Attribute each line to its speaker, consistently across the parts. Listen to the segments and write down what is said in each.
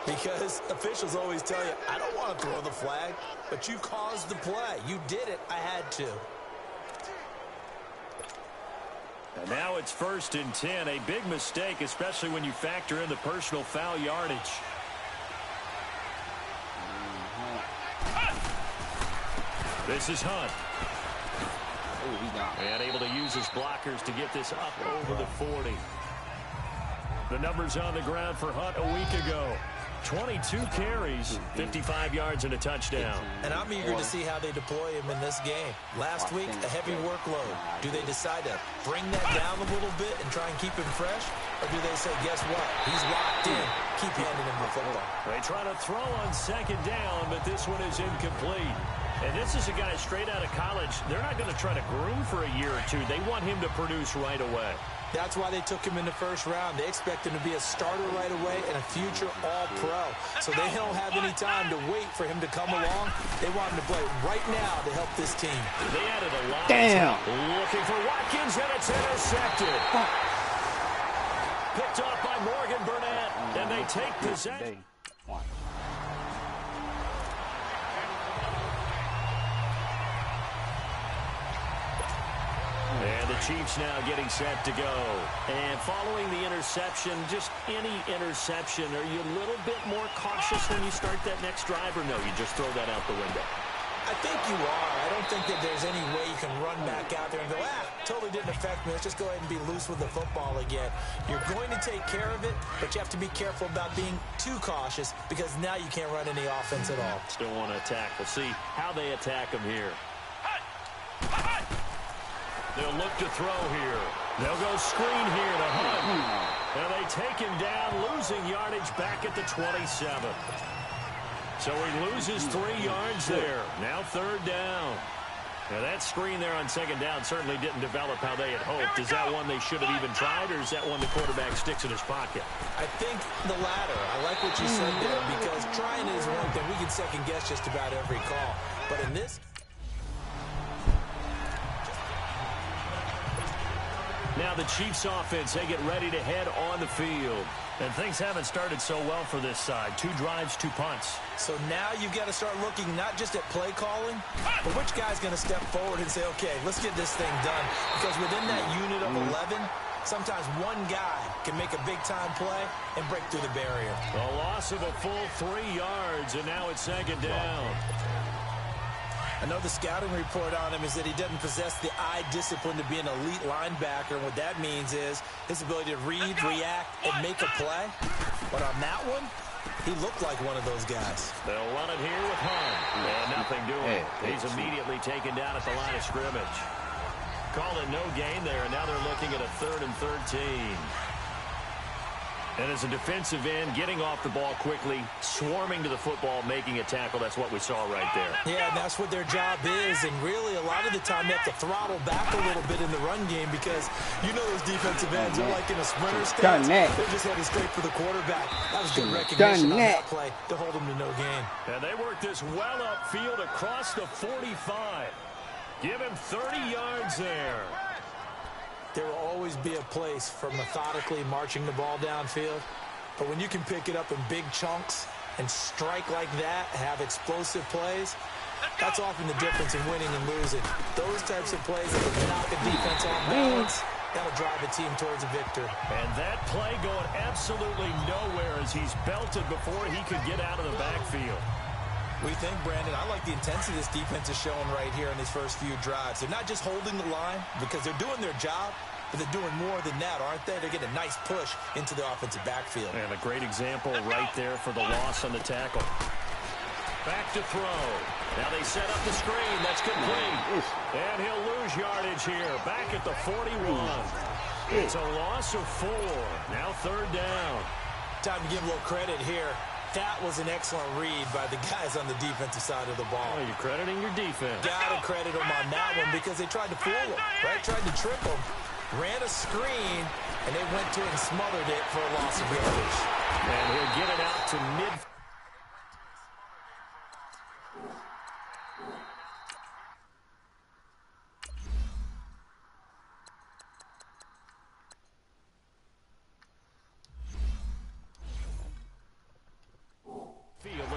Speaker 1: Because officials always tell you, I don't want to throw the flag, but you caused the play. You did it. I had to.
Speaker 2: And now it's 1st and 10. A big mistake, especially when you factor in the personal foul yardage. This is Hunt. And able to use his blockers to get this up over the 40. The numbers on the ground for Hunt a week ago. 22 carries, 55 yards and a touchdown.
Speaker 1: And I'm eager to see how they deploy him in this game. Last week, a heavy workload. Do they decide to bring that down a little bit and try and keep him fresh? Or do they say, guess what? He's locked in. Keep handing him the football.
Speaker 2: They try to throw on 2nd down, but this one is incomplete. And this is a guy straight out of college. They're not going to try to groom for a year or two. They want him to produce right away.
Speaker 1: That's why they took him in the 1st round. They expect him to be a starter right away and a future all-pro. So they don't have any time to wait for him to come along. They want him to play right now to help this team.
Speaker 2: They added a lot.
Speaker 3: Damn.
Speaker 2: Looking for Watkins, and it's intercepted. Picked off by Morgan Burnett, and they take possession. And the Chiefs now getting set to go. And following the interception, just any interception, are you a little bit more cautious when you start that next drive, or no, you just throw that out the window?
Speaker 1: I think you are. I don't think that there's any way you can run back out there and go, totally didn't affect me. Let's just go ahead and be loose with the football again. You're going to take care of it, but you have to be careful about being too cautious because now you can't run any offense at all.
Speaker 2: Still want to attack. We'll see how they attack him here. They'll look to throw here. They'll go screen here to Hunt. And they take him down, losing yardage back at the 27. So he loses 3 yards there. Now 3rd down. Now that screen there on 2nd down certainly didn't develop how they had hoped. Is that one they should have even tried, or is that one the quarterback sticks in his pocket?
Speaker 1: I think the latter. I like what you said there because trying is one thing. We can second guess just about every call. But in this...
Speaker 2: Now the Chiefs offense, they get ready to head on the field. And things haven't started so well for this side. 2 drives, 2 punts.
Speaker 1: So now you've got to start looking not just at play calling, but which guy's going to step forward and say, okay, let's get this thing done. Because within that unit of 11, sometimes one guy can make a big-time play and break through the barrier.
Speaker 2: A loss of a full 3 yards, and now it's 2nd down.
Speaker 1: I know the scouting report on him is that he doesn't possess the eye discipline to be an elite linebacker, and what that means is his ability to read, react, and make a play. But on that one, he looked like one of those guys.
Speaker 2: They'll run it here with Hunt. And nothing doing. He's immediately taken down at the line of scrimmage. Call it no gain there, and now they're looking at a 3rd and 13. And as a defensive end, getting off the ball quickly, swarming to the football, making a tackle, that's what we saw right there.
Speaker 1: Yeah, and that's what their job is. And really, a lot of the time, they have to throttle back a little bit in the run game because you know those defensive ends are like in a sprinter stance. They're just heading straight for the quarterback. That was good recognition on that play to hold them to no gain.
Speaker 2: And they work this well upfield across the 45. Give him 30 yards there.
Speaker 1: There will always be a place for methodically marching the ball downfield. But when you can pick it up in big chunks and strike like that, have explosive plays, that's often the difference in winning and losing. Those types of plays that will knock a defense off balance, that'll drive a team towards a victory.
Speaker 2: And that play going absolutely nowhere as he's belted before he could get out of the backfield.
Speaker 1: We think, Brandon, I like the intensity this defense is showing right here in these first few drives. They're not just holding the line because they're doing their job, but they're doing more than that, aren't they? They're getting a nice push into the offensive backfield.
Speaker 2: And a great example right there for the loss on the tackle. Back to throw. Now they set up the screen. That's complete. And he'll lose yardage here. Back at the 41. It's a loss of 4. Now 3rd down.
Speaker 1: Time to give a little credit here. That was an excellent read by the guys on the defensive side of the ball.
Speaker 2: Oh, you're crediting your defense.
Speaker 1: Got to credit them on that one because they tried to fool him, right? Tried to trick him. Ran a screen, and they went to it and smothered it for a loss of yardage.
Speaker 2: And he'll get it out to mid.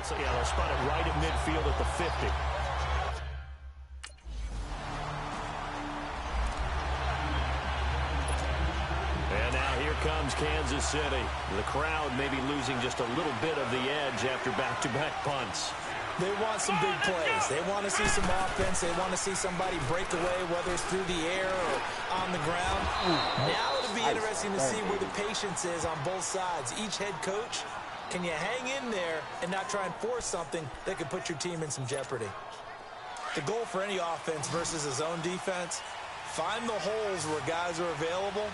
Speaker 2: They'll spot it right at midfield at the 50. And now here comes Kansas City. The crowd maybe losing just a little bit of the edge after back-to-back punts.
Speaker 1: They want some big plays. They want to see some offense. They want to see somebody break away, whether it's through the air or on the ground. Now it'll be interesting to see where the patience is on both sides. Each head coach, can you hang in there and not try and force something that could put your team in some jeopardy? The goal for any offense versus a zone defense, find the holes where guys are available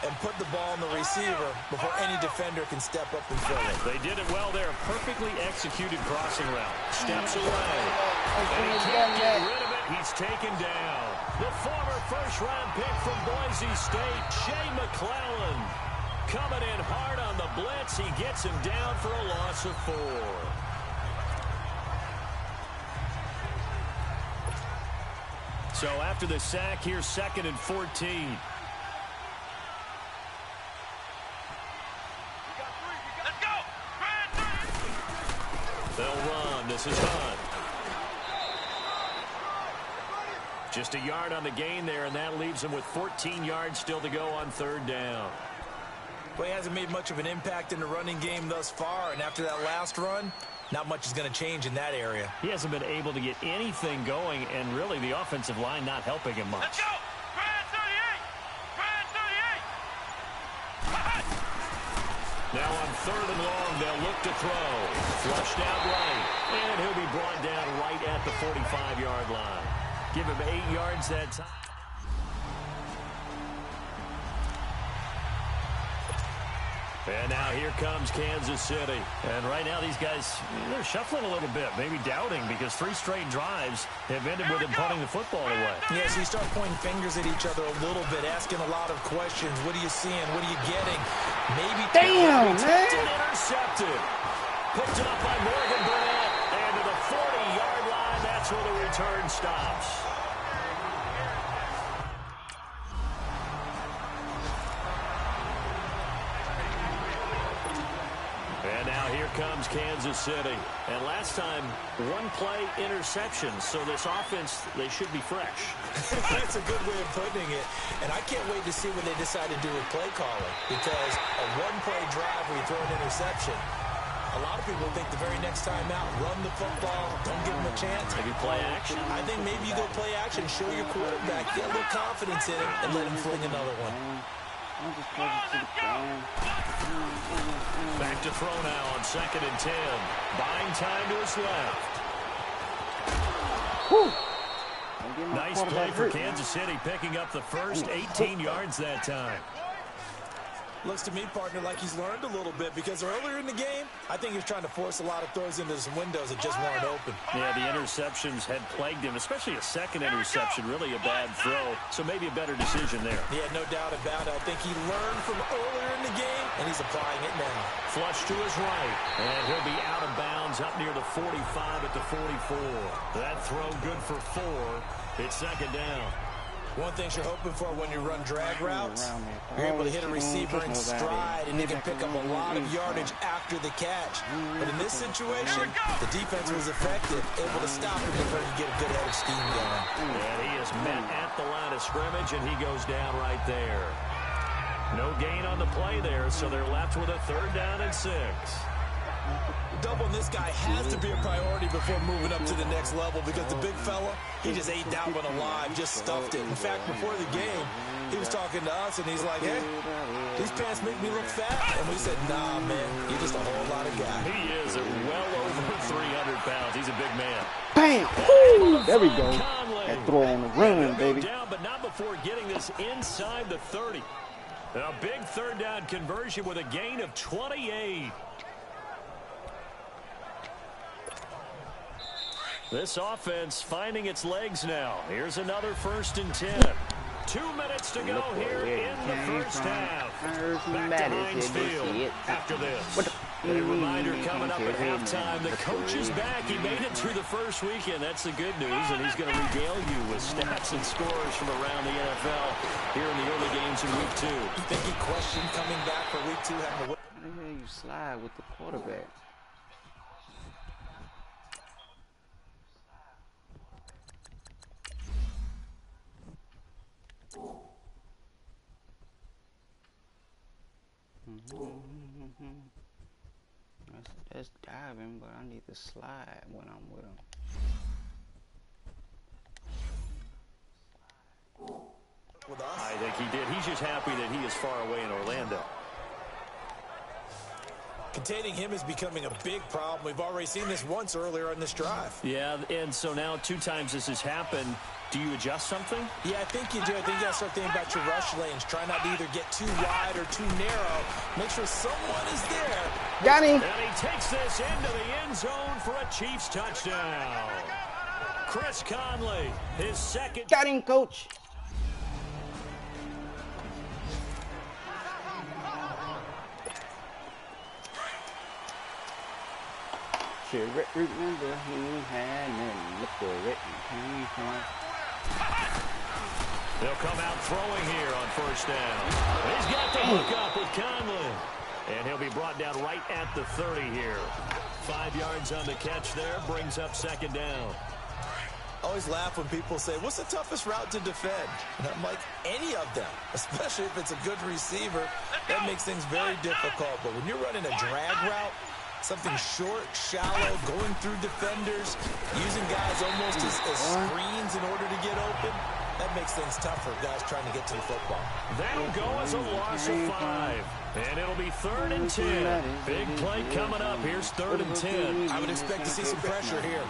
Speaker 1: and put the ball in the receiver before any defender can step up and fill it.
Speaker 2: They did it well there. Perfectly executed crossing route. Steps away. And he can't get rid of it. He's taken down. The former first-round pick from Boise State, Shea McClellan, coming in hard on the blitz. He gets him down for a loss of 4. So after the sack, here's 2nd and 14. They'll run. This is Hunt. Just a yard on the gain there, and that leaves him with 14 yards still to go on 3rd down.
Speaker 1: Well, he hasn't made much of an impact in the running game thus far, and after that last run, not much is going to change in that area.
Speaker 2: He hasn't been able to get anything going, and really the offensive line not helping him much.
Speaker 3: Let's go!
Speaker 2: Now on 3rd and long, they'll look to throw. Flushed out right. And he'll be brought down right at the 45-yard line. Give him 8 yards that time. And now here comes Kansas City. And right now these guys, they're shuffling a little bit, maybe doubting, because 3 straight drives have ended with them punting the football away.
Speaker 1: Yeah, so you start pointing fingers at each other a little bit, asking a lot of questions. What are you seeing? What are you getting? Maybe
Speaker 2: damn, man. Intercepted. Picked up by Morgan Burnett. And to the 40-yard line, that's where the return stops. And now here comes Kansas City. And last time, 1-play interception. So this offense, they should be fresh.
Speaker 1: That's a good way of putting it. And I can't wait to see what they decide to do with play calling. Because a 1-play drive where you throw an interception, a lot of people think the very next time out, run the football, don't give them a chance.
Speaker 2: Maybe play action.
Speaker 1: I think maybe you go play action, show your quarterback, get a little confidence in it, and let him fling another one.
Speaker 2: Back to throw now on 2nd and 10. Buying time to his left. Nice play for Kansas City, picking up the first 18 yards that time.
Speaker 1: Looks to me, partner, like he's learned a little bit, because earlier in the game, I think he was trying to force a lot of throws into some windows that just weren't open.
Speaker 2: Yeah, the interceptions had plagued him, especially a second interception, really a bad throw, so maybe a better decision there.
Speaker 1: Yeah, no doubt about it. I think he learned from earlier in the game, and he's applying it now.
Speaker 2: Flush to his right, and he'll be out of bounds up near the 45 at the 44. That throw good for 4. It's 2nd down.
Speaker 1: One thing you're hoping for when you run drag routes, you're able to hit a receiver in stride, and you can pick up a lot of yardage after the catch. But in this situation, the defense was effective, able to stop him before he get a good head of steam going.
Speaker 2: And he is met at the line of scrimmage, and he goes down right there. No gain on the play there, so they're left with a 3rd down and 6.
Speaker 1: Doubling this guy has to be a priority before moving up to the next level, because the big fella, he just ate that one alive, just stuffed it. In fact, before the game, he was talking to us, and he's like, hey, these pants make me look fat. And we said, nah, man, you're just a whole lot of guy.
Speaker 2: He is well over 300 pounds. He's a big man.
Speaker 4: Bam! Woo! There we go. That throw on the run, baby.
Speaker 2: Down, but not before getting this inside the 30. A big 3rd down conversion with a gain of 28. This offense finding its legs now. Here's another 1st and 10. 2 minutes to go here in the first half. Back to Heinz Field after this. A reminder coming up at halftime. The coach is back. He made it through the first weekend. That's the good news, and he's going to regale you with stats and scores from around the NFL here in the early games in Week 2.
Speaker 1: You think he questioned coming back for Week 2?
Speaker 4: How the hell you slide with the quarterback?
Speaker 3: That's diving, but I need to slide when I'm with him.
Speaker 2: I think he did. He's just happy that he is far away in Orlando.
Speaker 1: Containing him is becoming a big problem. We've already seen this once earlier on this drive.
Speaker 2: Yeah, and so now 2 times this has happened. Do you adjust something?
Speaker 1: Yeah, I think you do. I think you got to start thinking about your rush lanes. Try not to either get too wide or too narrow. Make sure someone is there.
Speaker 3: Got him.
Speaker 2: And he takes this into the end zone for a Chiefs touchdown. Chris Conley, his second.
Speaker 3: Got him, coach. Should remember who had and look where it came from.
Speaker 2: They'll come out throwing here on first down. He's got the hook up with Conley. And he'll be brought down right at the 30 here. 5 yards on the catch there, brings up second down.
Speaker 1: I always laugh when people say, what's the toughest route to defend? And I'm like, any of them, especially if it's a good receiver. That makes things very difficult. But when you're running a drag route, something short, shallow, going through defenders, using guys almost as screens in order to get open, that makes things tough for guys trying to get to the football.
Speaker 2: That'll go as a loss of 5. And it'll be 3rd and 10. Big play coming up. Here's 3rd and 10.
Speaker 1: I would expect to see some pressure here.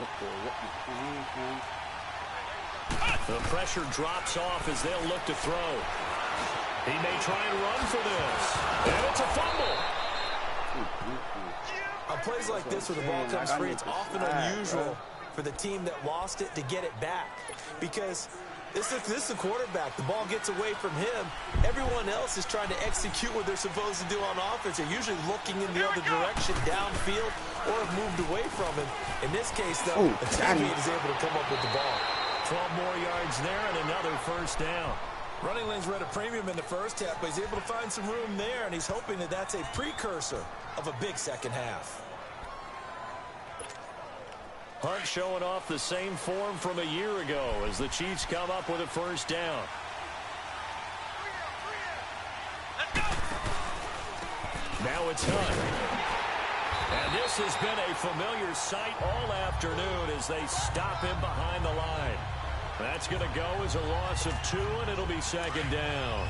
Speaker 2: The pressure drops off as they'll look to throw. He may try and run for this. And it's a fumble.
Speaker 1: On plays like this where the ball comes free, it's often unusual for the team that lost it to get it back. Because this is the quarterback. The ball gets away from him. Everyone else is trying to execute what they're supposed to do on offense. They're usually looking in the other direction, downfield, or have moved away from him. In this case, though, the teammate is able to come up with the ball.
Speaker 2: 12 more yards there and another first down.
Speaker 1: Running lanes were at a premium in the first half, but he's able to find some room there, and he's hoping that that's a precursor of a big second half.
Speaker 2: Hunt showing off the same form from a year ago as the Chiefs come up with a first down. Now it's Hunt. And this has been a familiar sight all afternoon as they stop him behind the line. That's going to go as a loss of 2, and it'll be second down.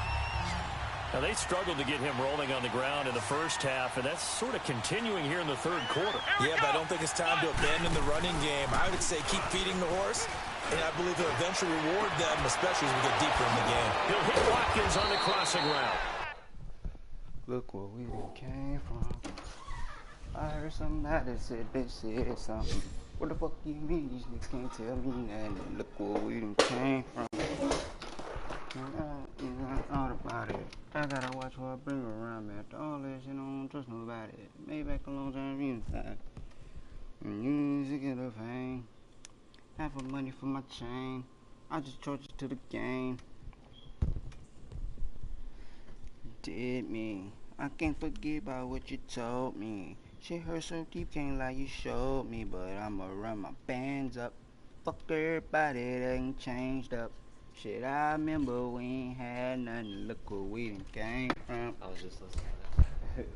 Speaker 2: Now, they struggled to get him rolling on the ground in the first half, and that's sort of continuing here in the third quarter.
Speaker 1: Yeah, but I don't think it's time to abandon the running game. I would say keep feeding the horse, and I believe he'll eventually reward them, especially as we get deeper in the game.
Speaker 2: He'll hit Watkins on the crossing route.
Speaker 3: Look where we came from. I heard somebody said they said something. What the fuck you mean? These niggas can't tell me nothing. Look where we came from. I thought about it. I gotta watch who I bring around me. After all this, I don't trust nobody. Made back a long time inside. And music is a pain. Half of money for my chain. I just charge it to the game. Did me. I can't forget about what you told me. Shit hurt so deep, can't lie, you showed me. But I'ma run my bands up. Fuck everybody that ain't changed up. Shit, I remember we ain't had nothing. Look where we done came from.
Speaker 5: I was just listening to that.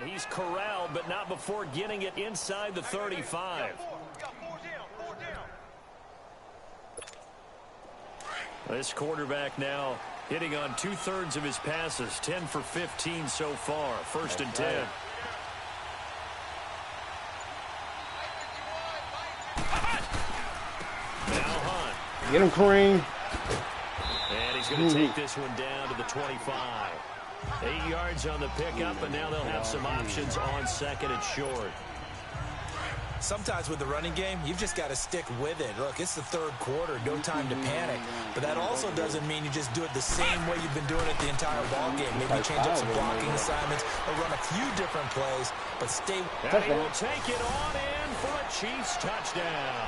Speaker 2: And he's corralled, but not before getting it inside the 35. This quarterback now hitting on 2/3 of his passes, 10 for 15 so far. First and 10. Now Hunt.
Speaker 4: Get him, Kareem.
Speaker 2: And he's going to take this one down to the 25. 8 yards on the pickup, and now they'll have some options on second and short.
Speaker 1: Sometimes with the running game, you've just got to stick with it. Look, it's the third quarter, no time to panic. But that also doesn't mean you just do it the same way you've been doing it the entire ball game. Maybe change up some blocking assignments or run a few different plays, but stay.
Speaker 2: And he will take it on in for a Chiefs touchdown.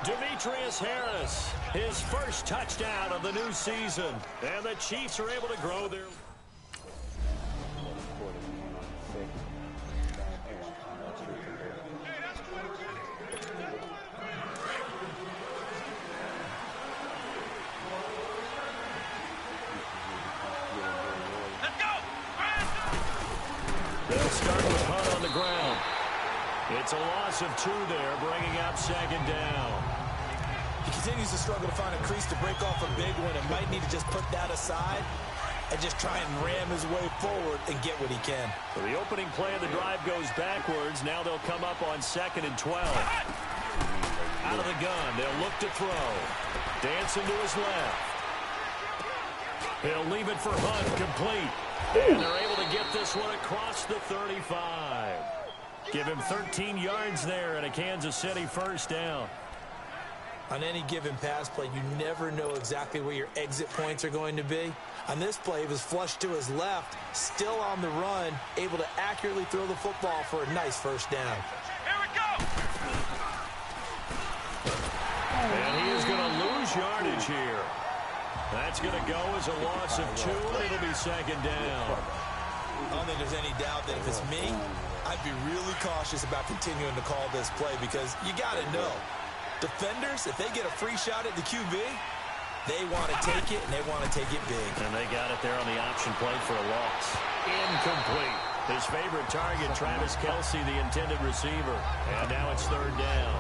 Speaker 2: Demetrius Harris, his first touchdown of the new season. And the Chiefs are able to grow their... They'll start with Hunt on the ground. It's a loss of 2 there, bringing up second down.
Speaker 1: He continues to struggle to find a crease to break off a big one and might need to just put that aside and just try and ram his way forward and get what he can.
Speaker 2: So the opening play of the drive goes backwards. Now they'll come up on 2nd and 12. Out of the gun, they'll look to throw. Dancing to his left. He'll leave it for Hunt, complete. And they're able to get this one across the 35. Give him 13 yards there and a Kansas City first down.
Speaker 1: On any given pass play, you never know exactly where your exit points are going to be. On this play, he was flushed to his left, still on the run, able to accurately throw the football for a nice first down.
Speaker 2: Here we go! And he is going to lose yardage here. That's going to go as a loss of 2, and it'll be second down.
Speaker 1: I don't think there's any doubt that if it's me, I'd be really cautious about continuing to call this play because you got to know. Defenders, if they get a free shot at the QB, they want to take it, and they want to take it big.
Speaker 2: And they got it there on the option play for a loss. Incomplete. His favorite target, Travis Kelce, the intended receiver. And now it's third down.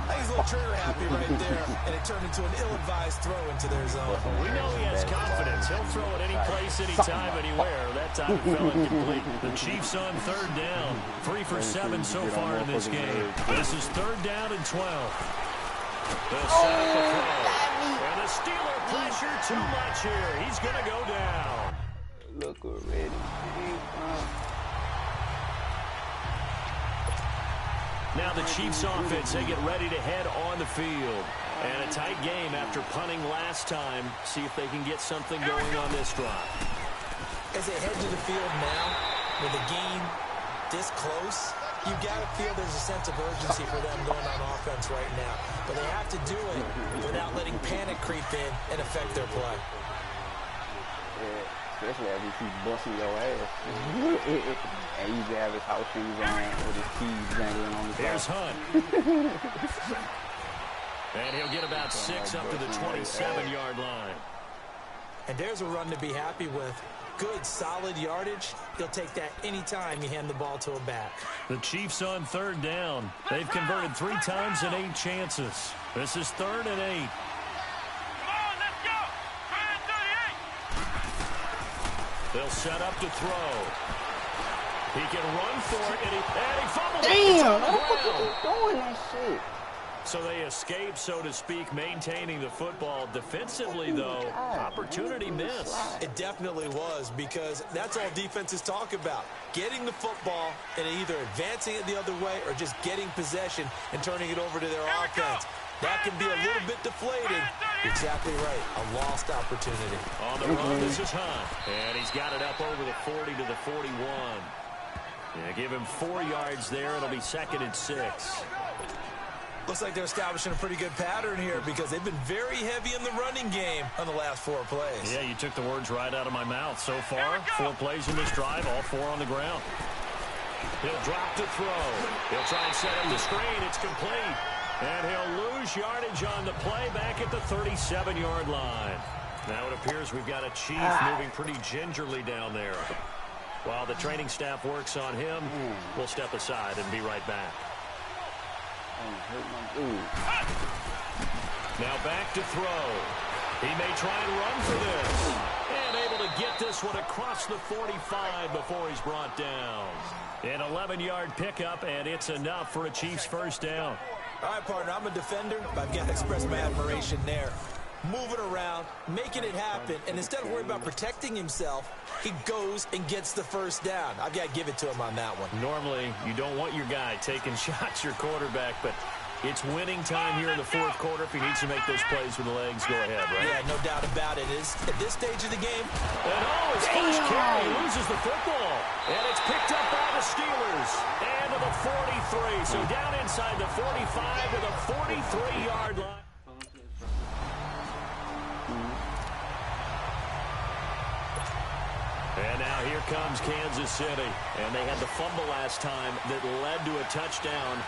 Speaker 1: He's a little trigger happy right there, and it turned into an ill-advised throw into their zone.
Speaker 2: We know he has confidence. He'll throw it any place, anytime, anywhere. That time it fell incomplete. The Chiefs on third down. 3 for 7 so far in this game. This is third down and 12. They'll set up the throw. And the Steeler pressure too much here. He's going to go down.
Speaker 3: Look already.
Speaker 2: Now the Chiefs offense, they get ready to head on the field. And a tight game after punting last time. See if they can get something going on this drive.
Speaker 1: As they head to the field now, with the game this close, you've got to feel there's a sense of urgency for them going on offense right now. But they have to do it without letting panic creep in and affect their play.
Speaker 3: Yeah, especially as he keeps busting your ass. And he usually have his house shoes on with his keys dangling on his
Speaker 2: Here's Hunt. And he'll get about 6 up to the 27-yard line.
Speaker 1: And there's a run to be happy with. Good, solid yardage. He'll take that anytime you hand the ball to a back.
Speaker 2: The Chiefs on third down. They've converted 3 times in 8 chances. This is 3rd and 8.
Speaker 6: Come on, let's go! 3rd and 38!
Speaker 2: They'll set up to throw. He can run for it, and he fumbled.
Speaker 3: Damn, what you doing that shit?
Speaker 2: So they escape, so to speak, maintaining the football. Defensively, though, opportunity miss.
Speaker 1: It definitely was, because that's all defenses talk about. Getting the football and either advancing it the other way or just getting possession and turning it over to their offense. That can be a little bit deflating. Exactly right. A lost opportunity.
Speaker 2: On the run, this is Hunt. And he's got it up over the 40 to the 41. Yeah, give him 4 yards there. It'll be 2nd and 6.
Speaker 1: Looks like they're establishing a pretty good pattern here because they've been very heavy in the running game on the last 4 plays.
Speaker 2: Yeah, you took the words right out of my mouth. So far, 4 plays in this drive, all 4 on the ground. He'll drop to throw. He'll try and set up the screen. It's complete. And he'll lose yardage on the play back at the 37-yard line. Now it appears we've got a Chief moving pretty gingerly down there. While the training staff works on him, we'll step aside and be right back. Now back to throw. He may try and run for this. And able to get this one across the 45 before he's brought down. An 11-yard pickup, and it's enough for a Chiefs first down.
Speaker 1: All right, partner, I'm a defender, but I've got to express my admiration there. moving around, making it happen, and instead of worrying about protecting himself, he goes and gets the first down. I've got to give it to him on that one.
Speaker 2: Normally, you don't want your guy taking shots, your quarterback, but it's winning time here in the fourth quarter. If he needs to make those plays with the legs, go ahead, right?
Speaker 1: Yeah, no doubt about it. At this stage of the game.
Speaker 2: And his first carry loses the football. And it's picked up by the Steelers. And to the 43. So down inside the 45 to the 43-yard line. And now here comes Kansas City. And they had the fumble last time that led to a touchdown.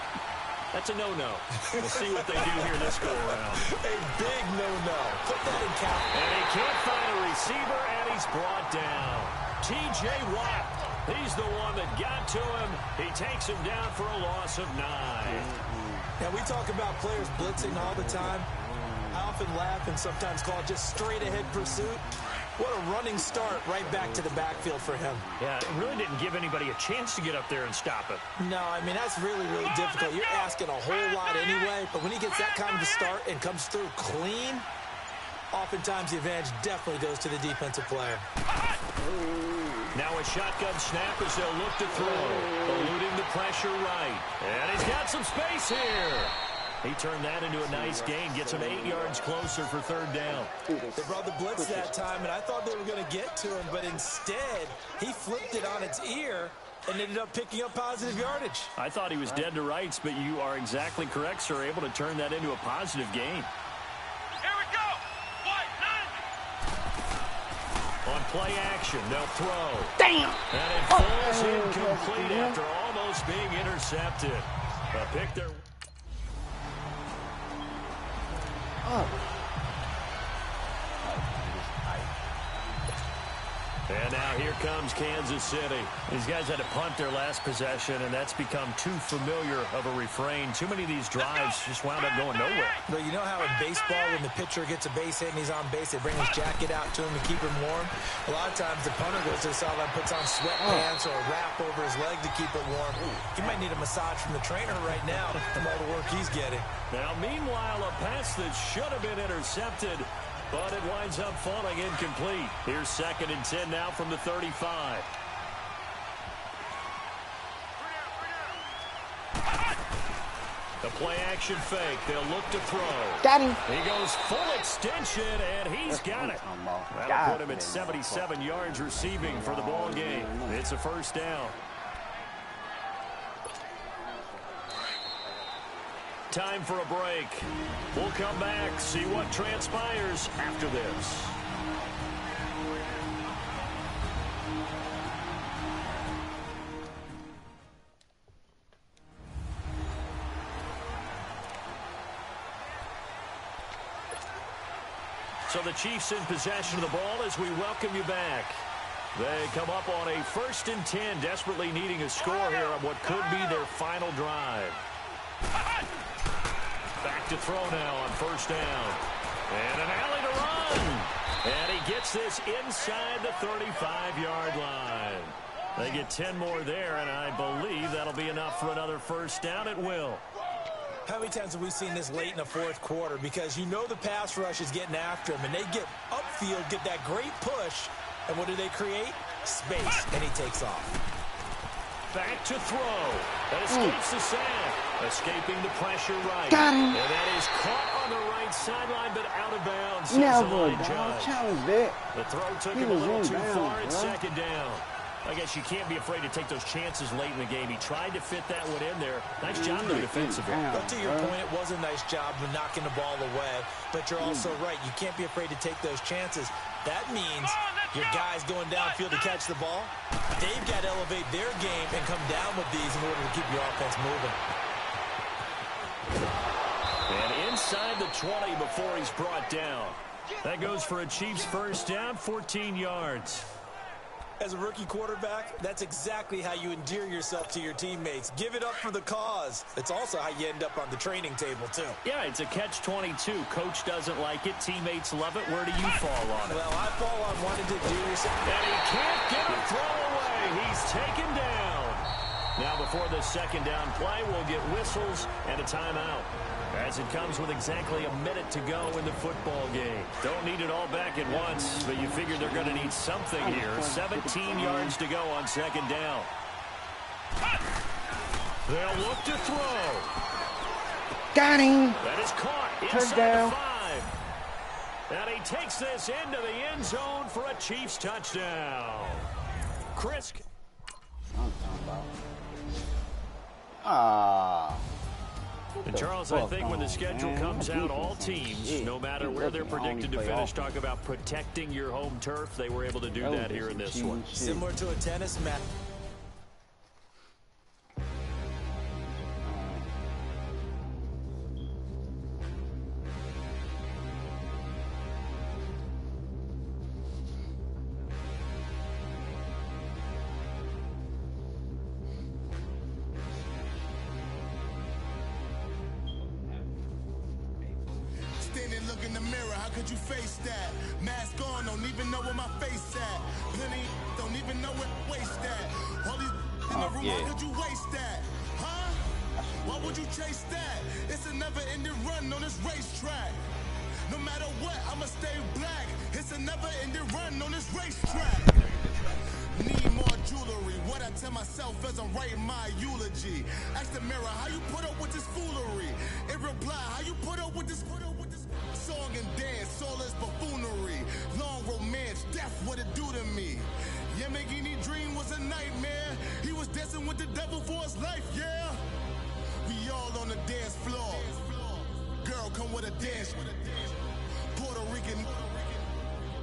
Speaker 2: That's a no-no. We'll see what they do here this go-around.
Speaker 1: A big no-no. Put that in count.
Speaker 2: And he can't find a receiver, and he's brought down. T.J. Watt, he's the one that got to him. He takes him down for a loss of 9.
Speaker 1: Now, we talk about players blitzing all the time. I often laugh and sometimes call it just straight-ahead pursuit. What a running start right back to the backfield for him.
Speaker 2: Yeah, it really didn't give anybody a chance to get up there and stop it.
Speaker 1: No, I mean, that's really, really difficult. You're asking a whole lot anyway, but when he gets that kind of a start and comes through clean, oftentimes the advantage definitely goes to the defensive player.
Speaker 2: Now a shotgun snap as they'll look to throw. Eluding the pressure right. And he's got some space here. He turned that into a nice gain, gets him 8 yards closer for third down.
Speaker 1: They brought the blitz that time, and I thought they were going to get to him, but instead he flipped it on its ear and ended up picking up positive yardage.
Speaker 2: I thought he was dead to rights, but you are exactly correct, sir, able to turn that into a positive gain.
Speaker 6: Here we go. White,
Speaker 2: On play action, they'll throw.
Speaker 3: Damn!
Speaker 2: And it falls incomplete after almost being intercepted. A pick there. And now here comes Kansas City. These guys had to punt their last possession, and that's become too familiar of a refrain. Too many of these drives just wound up going nowhere.
Speaker 1: But you know how in baseball, when the pitcher gets a base hit and he's on base, they bring his jacket out to him to keep him warm? A lot of times the punter goes to the sideline, puts on sweatpants or a wrap over his leg to keep it warm. He might need a massage from the trainer right now from all the work he's getting.
Speaker 2: Now, meanwhile, a pass that should have been intercepted, but it winds up falling incomplete. Here's 2nd and 10 now from the 35. The play-action fake. They'll look to throw.
Speaker 3: Got him.
Speaker 2: He goes full extension, and he's got it. That'll put him at 77 yards receiving for the ball game. It's a first down. Time for a break. We'll come back, see what transpires after this. So the Chiefs in possession of the ball as we welcome you back. They come up on a 1st and 10, desperately needing a score here on what could be their final drive. Back to throw now on 1st down. And an alley to run. And he gets this inside the 35-yard line. They get 10 more there, and I believe that'll be enough for another first down. It will.
Speaker 1: How many times have we seen this late in the fourth quarter? Because you know the pass rush is getting after him, and they get upfield, get that great push, and what do they create? Space, and he takes off.
Speaker 2: Back to throw. That escapes the sack. Escaping the pressure right.
Speaker 3: Got him.
Speaker 2: And that is caught on the right sideline, but out of bounds.
Speaker 4: Never, dog. Challenge that.
Speaker 2: The throw took
Speaker 4: He
Speaker 2: him a
Speaker 4: was
Speaker 2: little
Speaker 4: in
Speaker 2: too
Speaker 4: bounds,
Speaker 2: far at
Speaker 4: bro.
Speaker 2: 2nd down. I guess you can't be afraid to take those chances late in the game. He tried to fit that one in there. Nice job though defensively.
Speaker 1: But to your point, it was a nice job of knocking the ball away. But you're also right. You can't be afraid to take those chances. That means your guys going downfield to catch the ball, they've got to elevate their game and come down with these in order to keep your offense moving.
Speaker 2: And inside the 20 before he's brought down. That goes for a Chiefs first down, 14 yards.
Speaker 1: As a rookie quarterback, that's exactly how you endear yourself to your teammates. Give it up for the cause. It's also how you end up on the training table, too.
Speaker 2: Yeah, it's a catch-22. Coach doesn't like it. Teammates love it. Where do you fall on it?
Speaker 1: Well, I fall on wanting to do yourself.
Speaker 2: And he can't get a throw away. He's taken down. Now before this second down play, we'll get whistles and a timeout, as it comes with exactly a minute to go in the football game. Don't need it all back at once, but you figure they're going to need something here. 17 yards to go on second down. They'll look to throw.
Speaker 3: Got him.
Speaker 2: That is caught inside the 5. And he takes this into the end zone for a Chiefs touchdown. Chris.
Speaker 3: I'm talking about. Ah.
Speaker 2: And Charles, I think when the schedule comes out, all teams, no matter where they're predicted to finish, talk about protecting your home turf. They were able to do that here in this one.
Speaker 1: Similar to a tennis match.
Speaker 7: Standing, look in the mirror, how could you face that? Mask on, don't even know where my face at. Plenty, don't even know where waste at. All these in the room, how could you waste that? Huh? Why would you chase that? It's a never-ending run on this racetrack. No matter what, I'ma stay black. It's a never-ending run on this racetrack. Need more jewelry. What I tell myself as I'm writing my eulogy. Ask the mirror, how you put up with this foolery? It reply, how you put up with this song and dance, all this buffoonery. Long romance, death, what it do to me? Yamagini dream was a nightmare. He was dancing with the devil for his life, yeah. We all on the dance floor. Girl, come with a dance. Puerto Rican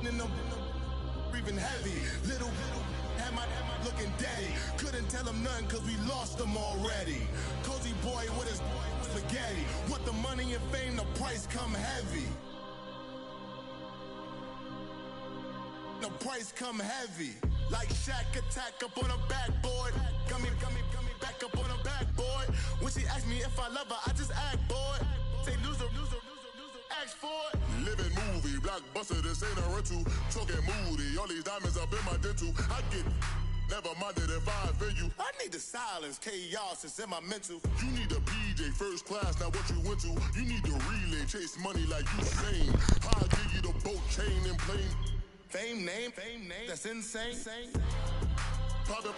Speaker 7: in the breathing heavy. Little had my looking daddy. Couldn't tell him nothing cause we lost him already. Cozy boy with his spaghetti. What the money and fame, the price come heavy. The price come heavy. Like Shaq attack up on a backboard. Gummy, back up on a backboard. When she asked me if I love her, I just act bored. Say loser, ask for it. Living movie, blockbuster, this ain't a rental. Talking moody, all these diamonds up in my dental. I get never minded if I offend you. I need the silence, chaos is in my mental. You need a PJ first class, not what you went to. You need the relay, chase money like you sane. I'll give you the boat chain and plane. Fame name, that's insane. Private